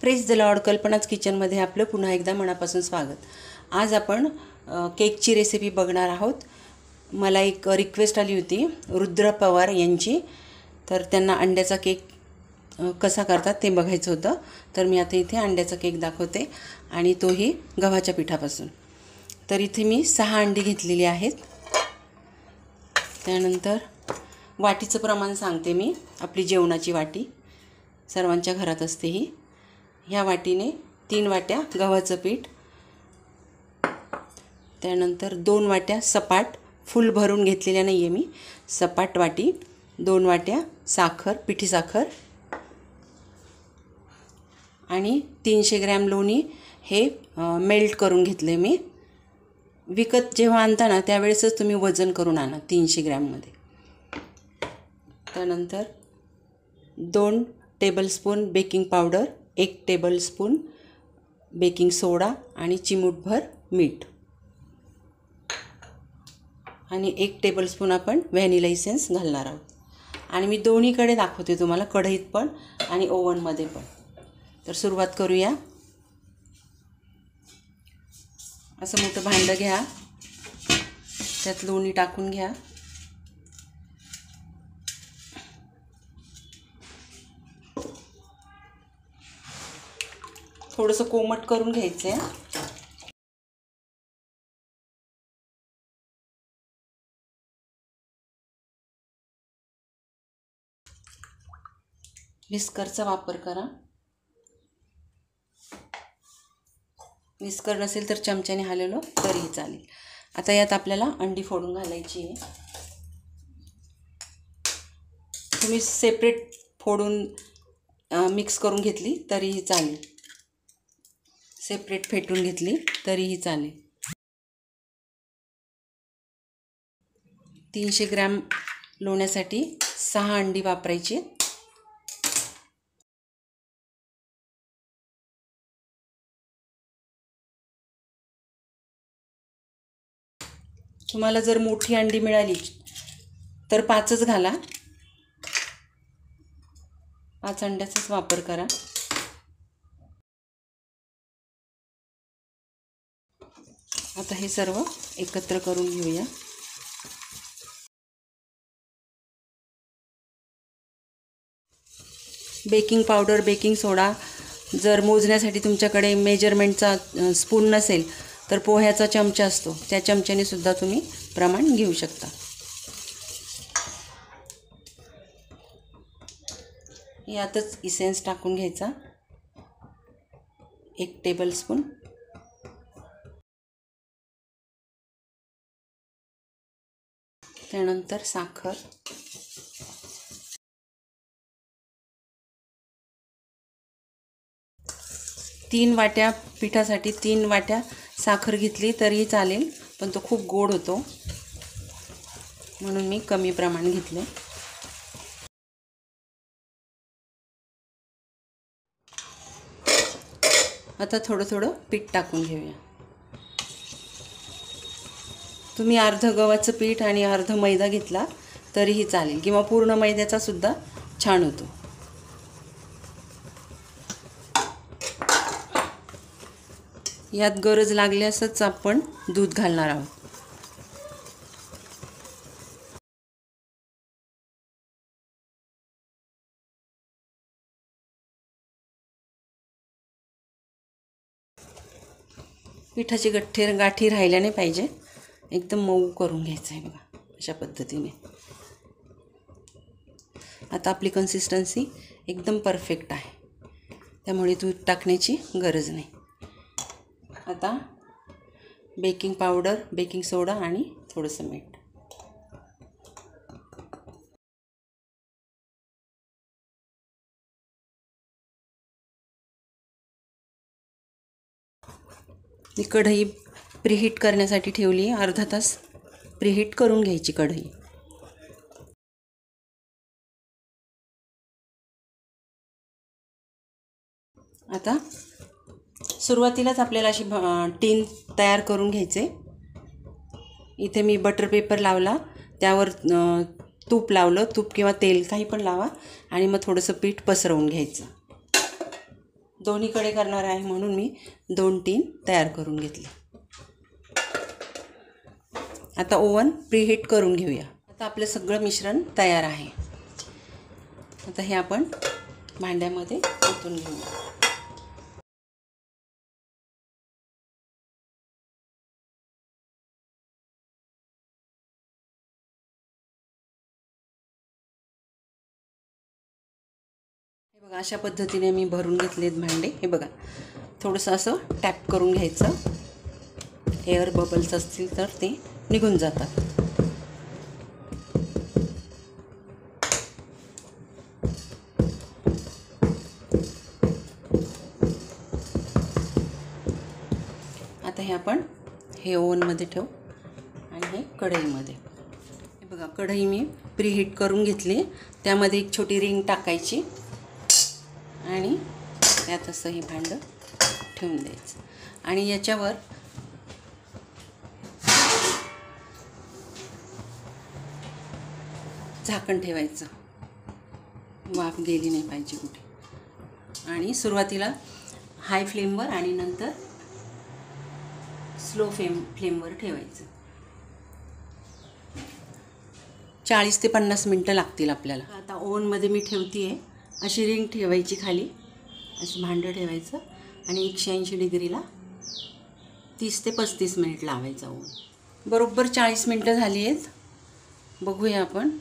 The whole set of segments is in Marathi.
Praise the Lord. कल्पनाच किचनमध्ये आपलं पुन्हा एकदा मनापासून स्वागत. आज आपण केकची रेसिपी बघणार आहोत. मला एक रिक्वेस्ट आली होती रुद्र पवार यांची, तर त्यांना अंड्याचा केक कसा करतात ते बघायचं होतं. तर मी आता इथे अंड्याचा केक दाखवते आणि तोही गव्हाच्या पिठापासून. तर इथे मी 6 अंडी घेतलेली आहेत. त्यानंतर वाटीचं प्रमाण सांगते मी. आपली जेवणाची वाटी सर्वांच्या घरात असते ही. ह्या वाटीने 3 वाट्या गव्हाचं पीठ, त्यानंतर 2 वाट्या सपाट फुल भरून घेतलेल्या नाही आहे मी, सपाट वाटी 2 वाट्या साखर, पिठी साखर आणि 300 ग्रॅम लोणी हे मेल्ट करून घेतले मी. विकत जेव्हा आणता ना त्यावेळेसच तुम्ही वजन करून आणा 300 ग्रॅममध्ये. त्यानंतर 2 tablespoon baking powder, 1 tablespoon baking soda आणि चिमूटभर मीठ आणि 1 टेबलस्पून आपण व्हॅनिला इसेन्स घालणार आहोत. आणि मी दोन्हीकडे दाखवते तुम्हाला, कढईत पण आणि ओव्हनमध्ये पण. तर सुरुवात करूया. असं मोठं भांडं घ्या, त्यात लोणी टाकून घ्या. थोडंसं कोमट करून घ्यायचं आहे. विस्करचा वापर करा. विस्कर नसेल तर चमच्याने हलवलं तरीही चालेल. आता यात आपल्याला अंडी फोडून घालायची आहे. तुम्ही सेपरेट फोडून मिक्स करून घेतली तरीही चालेल, सेपरेट फेटून घेतली तरीही चालेल. 300 ग्रॅम लोण्यासाठी 6 अंडी वापरायची. तुम्हाला जर मोठी अंडी मिळाली तर 5च घाला, 5 अंड्याचाच वापर करा. आता हे सर्व एकत्र करून घेऊया. बेकिंग पावडर, बेकिंग सोडा जर मोजण्यासाठी तुमच्याकडे मेजरमेंटचा स्पून नसेल तर पोह्याचा चमचा असतो, त्या चमच्याने सुद्धा तुम्ही प्रमाण घेऊ शकता. यातच इसेन्स टाकून घ्यायचा, 1 टेबलस्पून. त्यानंतर साखर, तीन वाट्या पिठासाठी 3 वाट्या साखर घेतली तरीही चालेल, पण तो खूप गोड होतो म्हणून मी कमी प्रमाण घेतले. आता थोडं थोडं पीठ टाकून घेऊया. तुम्ही अर्ध गव्हाचं पीठ आणि अर्ध मैदा घेतला तरीही चालेल, किंवा पूर्ण मैद्याचा सुद्धा छान होतो. यात गरज लागल्यासच आपण दूध घालणार आहोत. पिठाची गाठी राहिल्या नाही पाहिजे, एकदम मऊ करून घ्यायचं आहे बघा, अशा पद्धतीने. आता आपली कन्सिस्टन्सी एकदम परफेक्ट आहे, त्यामुळे दूध टाकण्याची गरज नाही. आता बेकिंग पावडर, बेकिंग सोडा आणि थोडंसं मीठ. ही कढई प्रीहीट करण्यासाठी ठेवली, अर्धा तास प्रीहीट करून घ्यायची कढई. आता सुरुवातीलाच आपल्याला अशी टीन तयार करून घ्यायचे. इथे मी बटर पेपर लावला, त्यावर तूप लावलं, तूप किंवा तेल काही पण लावा, आणि मग थोडंसं पीठ पसरवून घ्यायचं. दोन्हीकडे करणार आहे म्हणून मी 2 टीन तयार करून घेतले. आता ओव्हन प्रीहीट करून घेऊया. आता आपलं सगळं मिश्रण तयार आहे. आता हे आपण भांड्यामध्ये ओतून घेऊया. हे बघा, अशा पद्धतीने मी भरून घेतलेत भांडे. हे बघा, थोडंसं असं टॅप करून घ्यायचं. एअर बबल्स असतील तर ते निघून जातात. आता हे आपण हे ओव्हनमध्ये ठेवू आणि हे कढईमध्ये. हे बघा, कढई मी प्रीहीट करून घेतली. त्यामध्ये एक छोटी रिंग टाकायची आणि त्यात असं हे भांडं ठेवून द्यायचं आणि याच्यावर झाकण ठेवायचं. वाफ गेली नाही पाहिजे कुठे. आणि सुरुवातीला हाय फ्लेमवर आणि नंतर स्लो फ्लेमवर ठेवायचं. 40 ते 50 मिनटं लागतील आपल्याला. आता ओव्हनमध्ये मी ठेवते आहे. अशी रिंग ठेवायची खाली, असं भांडं ठेवायचं आणि 180 डिग्रीला 30 ते 35 मिनिट लावायचं ओव्हन. बरोबर 40 मिनटं झाली आहेत. बघूया आपण.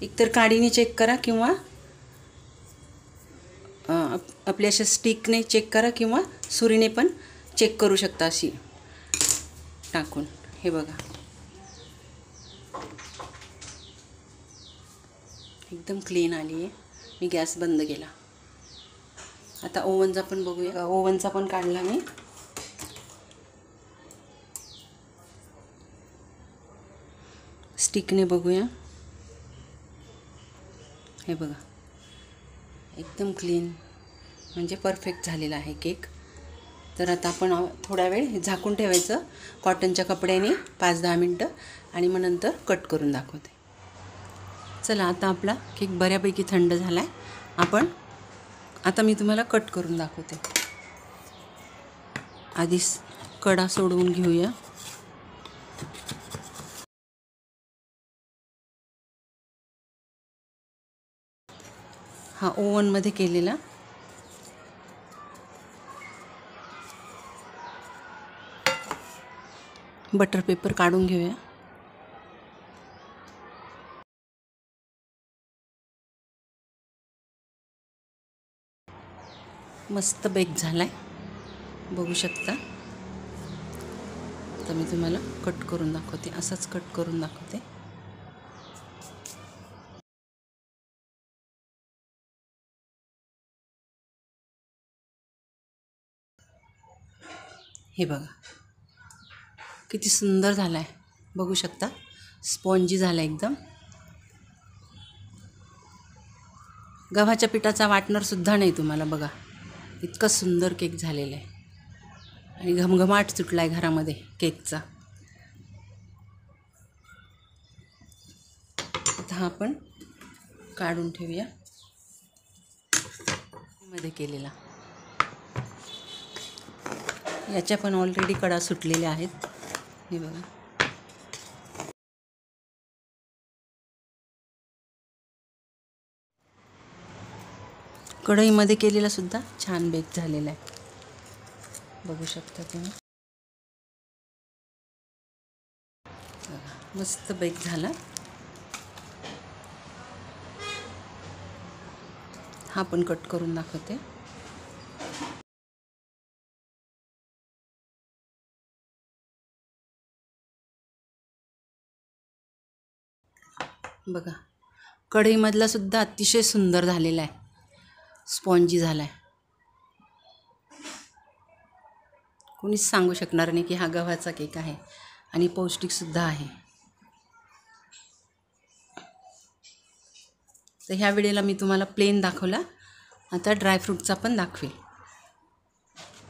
एकतर काडीने चेक करा किंवा आपल्या अशा स्टिकने चेक करा किंवा सुरीने पण चेक करू शकता अशी टाकून. हे बघा, एकदम क्लीन आली आहे. मी गॅस बंद केला. आता ओव्हनचा पण बघूया. ओव्हनचा पण काढला मी. स्टिकने बघूया. हे बघा, एकदम क्लीन म्हणजे परफेक्ट झालेला आहे केक. तर आता आपण थोडा वेळ झाकून ठेवायचं कॉटनच्या कपड्याने 5-10 मिनटं आणि मग नंतर कट करून दाखवते. चला, आता आपला केक बऱ्यापैकी थंड झाला आहे. आता मी तुम्हाला कट करून दाखवते. आधी कडा सोडवून घेऊया. हा ओव्हनमध्ये केलेला बटर पेपर काढून घेऊया. मस्त बेक झालाय, बघू शकता. आता मी तुम्हाला कट करून दाखवते. असाच कट करून दाखवते. हे बघा, किती सुंदर झाला आहे, बघू शकता. स्पॉन्जी झाला एकदम. गव्हाच्या पिठाचा वाटणारसुद्धा नाही तुम्हाला. बघा, इतकं सुंदर केक झालेला आहे आणि घमघमाट सुटला आहे घरामध्ये केकचा. आता हा आपण काढून ठेवूया. मध्ये केलेला याच्या पण ऑलरेडी कडा सुटलेल्या आहेत. हे बघा, कढईमध्ये केलेला सुद्धा छान बेक झालेला आहे, बघू शकता तुम्ही. मस्त बेक झाला. हा पण कट करून दाखवते. बघा, कढईमधला सुद्धा अतिशय सुंदर झालेला आहे, स्पॉन्जी झाला आहे. कोणीच सांगू शकणार नाही की हा गव्हाचा केक आहे आणि पौष्टिकसुद्धा आहे. तर ह्या वेळेला मी तुम्हाला प्लेन दाखवला. आता ड्रायफ्रूटचा पण दाखवेल.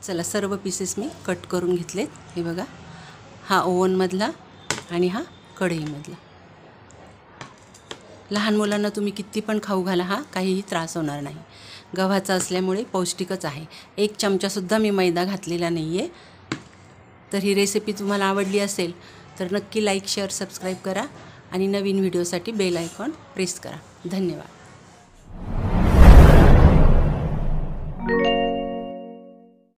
चला, सर्व पीसेस मी कट करून घेतलेत. हे बघा, हा ओव्हनमधला आणि हा कढईमधला. लहान मुलांना तुम्ही किती पण खाऊ घाला, हा काहीही त्रास होणार नाही. गव्हाचा असल्यामुळे पौष्टिकच आहे. 1 चमचासुद्धा मी मैदा घातलेला नाही आहे. तर ही रेसिपी तुम्हाला आवडली असेल तर नक्की लाईक, शेअर, सबस्क्राईब करा आणि नवीन व्हिडिओसाठी बेल आयकॉन प्रेस करा. धन्यवाद.